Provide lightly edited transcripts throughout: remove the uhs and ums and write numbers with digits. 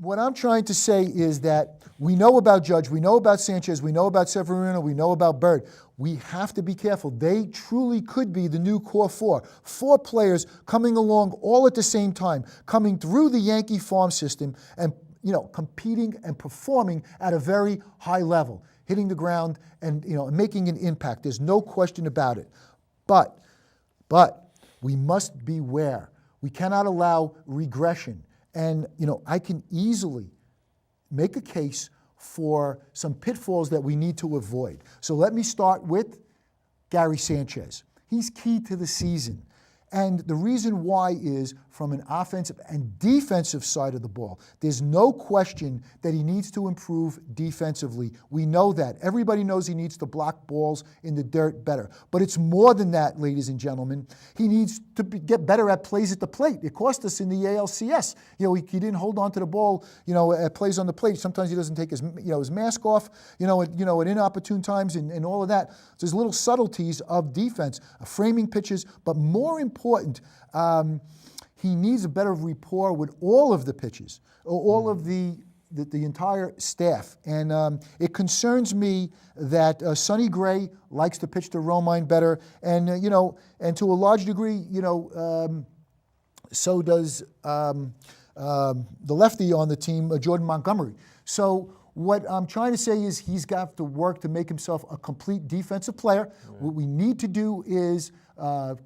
what I'm trying to say is that we know about Judge, we know about Sanchez, we know about Severino, we know about Bird. We have to be careful. They truly could be the new core four. Four players coming along all at the same time, coming through the Yankee farm system and competing and performing at a very high level, hitting the ground and making an impact. There's no question about it. But we must beware. We cannot allow regression. And I can easily make a case for some pitfalls that we need to avoid. So let me start with Gary Sanchez. He's key to the season. And the reason why is from an offensive and defensive side of the ball. There's no question that he needs to improve defensively. We know that. Everybody knows he needs to block balls in the dirt better. But it's more than that, ladies and gentlemen. He needs to get better at plays at the plate. It cost us in the ALCS. He didn't hold on to the ball, at plays on the plate. Sometimes he doesn't take his mask off, at inopportune times and all of that. So there's little subtleties of defense, framing pitches, but more important, he needs a better rapport with all of the pitches, all of the entire staff. And it concerns me that Sonny Gray likes to pitch to Romine better. And, and to a large degree, so does the lefty on the team, Jordan Montgomery. So what I'm trying to say is he's got to work to make himself a complete defensive player. Mm-hmm. What we need to do is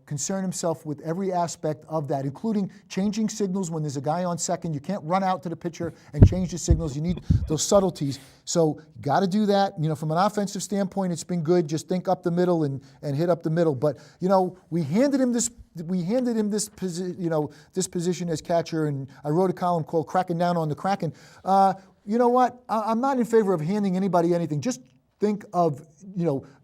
concern himself with every aspect of that, including changing signals when there's a guy on second. You can't run out to the pitcher and change the signals. You need those subtleties. So you got to do that. From an offensive standpoint, it's been good. Just think up the middle and hit up the middle. But we handed him this position as catcher, and I wrote a column called "Cracking Down on the Kraken." You know what? I'm not in favor of handing anybody anything. Just think of,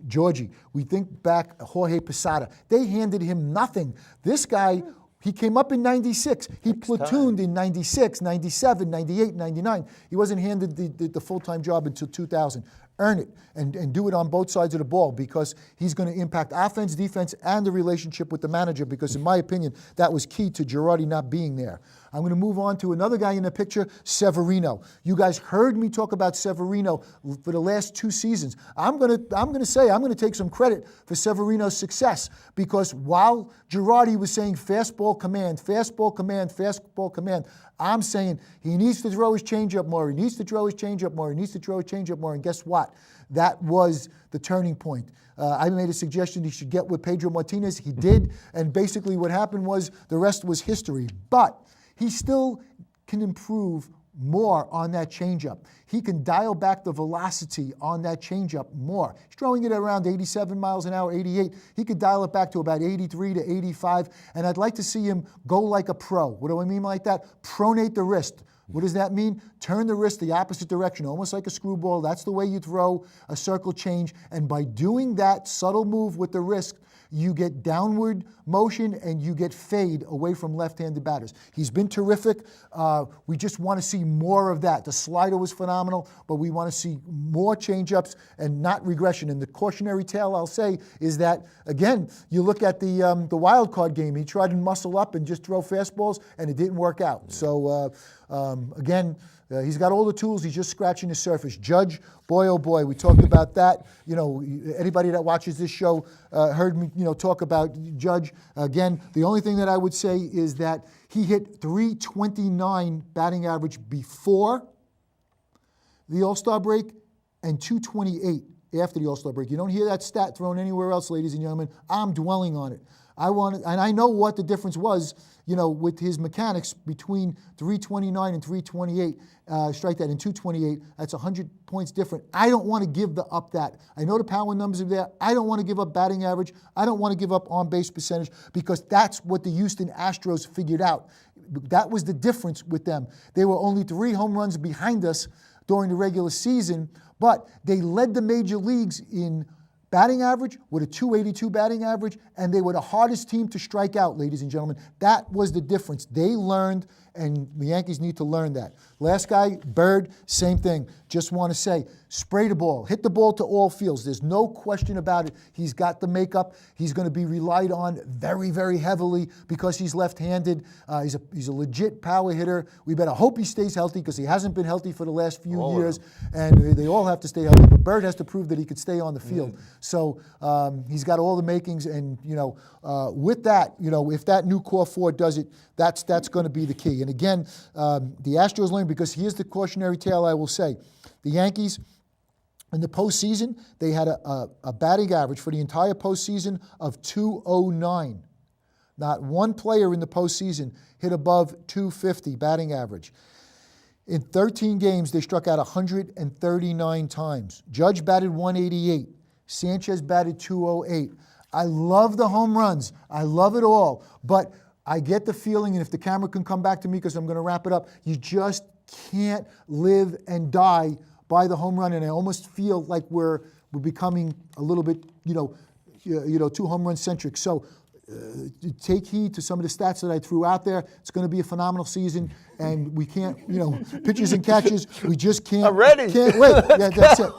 Georgie. We think back, Jorge Posada. They handed him nothing. This guy, he came up in 96. He platooned in 96, 97, 98, 99. He wasn't handed the full-time job until 2000. Earn it and do it on both sides of the ball, because he's going to impact offense, defense, and the relationship with the manager, because in my opinion, that was key to Girardi not being there. I'm going to move on to another guy in the picture, Severino. You guys heard me talk about Severino for the last 2 seasons. I'm going to take some credit for Severino's success, because while Girardi was saying fastball command, fastball command, fastball command, I'm saying he needs to throw his changeup more, he needs to throw his changeup more, he needs to throw his changeup more, and guess what? That was the turning point. I made a suggestion he should get with Pedro Martinez. He did, and basically what happened was the rest was history. But he still can improve more on that changeup. He can dial back the velocity on that changeup more. He's throwing it around 87 miles an hour, 88. He could dial it back to about 83 to 85, and I'd like to see him go like a pro. What do I mean like that? Pronate the wrist. What does that mean? Turn the wrist the opposite direction, almost like a screwball. That's the way you throw a circle change, and by doing that subtle move with the wrist, you get downward motion and you get fade away from left-handed batters. He's been terrific. We just want to see more of that. The slider was phenomenal, but we want to see more changeups and not regression. And the cautionary tale I'll say is that, again, you look at the wild card game. He tried to muscle up and just throw fastballs, and it didn't work out. So, again, he's got all the tools. He's just scratching the surface. Judge, boy, oh boy, we talked about that. Anybody that watches this show heard me, talk about Judge. Again, the only thing that I would say is that he hit .329 batting average before the All-Star break and .228 after the All-Star break. You don't hear that stat thrown anywhere else, ladies and gentlemen. I'm dwelling on it. And I know what the difference was, with his mechanics between 329 and 328, strike that, and 228. That's 100 points different. I don't want to give up that. I know the power numbers are there. I don't want to give up batting average. I don't want to give up on-base percentage, because that's what the Houston Astros figured out. That was the difference with them. They were only 3 home runs behind us during the regular season, but they led the major leagues in batting average with a .282 batting average, and they were the hardest team to strike out, ladies and gentlemen. That was the difference. They learned, and the Yankees need to learn that. Last guy, Bird, same thing. Just want to say, spray the ball. Hit the ball to all fields. There's no question about it. He's got the makeup. He's going to be relied on very, very heavily because he's left-handed. He's a legit power hitter. We better hope he stays healthy because he hasn't been healthy for the last few years, and they all have to stay healthy. But Bird has to prove that he could stay on the field. So he's got all the makings, and with that, if that new core four does it, that's going to be the key. And again, the Astros learned, because here's the cautionary tale I will say. The Yankees, in the postseason, they had a batting average for the entire postseason of .209. Not one player in the postseason hit above .250 batting average. In 13 games, they struck out 139 times. Judge batted .188. Sanchez batted .208. I love the home runs. I love it all. But I get the feeling, and if the camera can come back to me because I'm going to wrap it up, you just can't live and die by the home run. And I almost feel like we're becoming a little bit, too home run centric. So take heed to some of the stats that I threw out there. It's going to be a phenomenal season, and we can't, pitches and catches, we just can't. I'm ready. Can't wait. Yeah, that's it.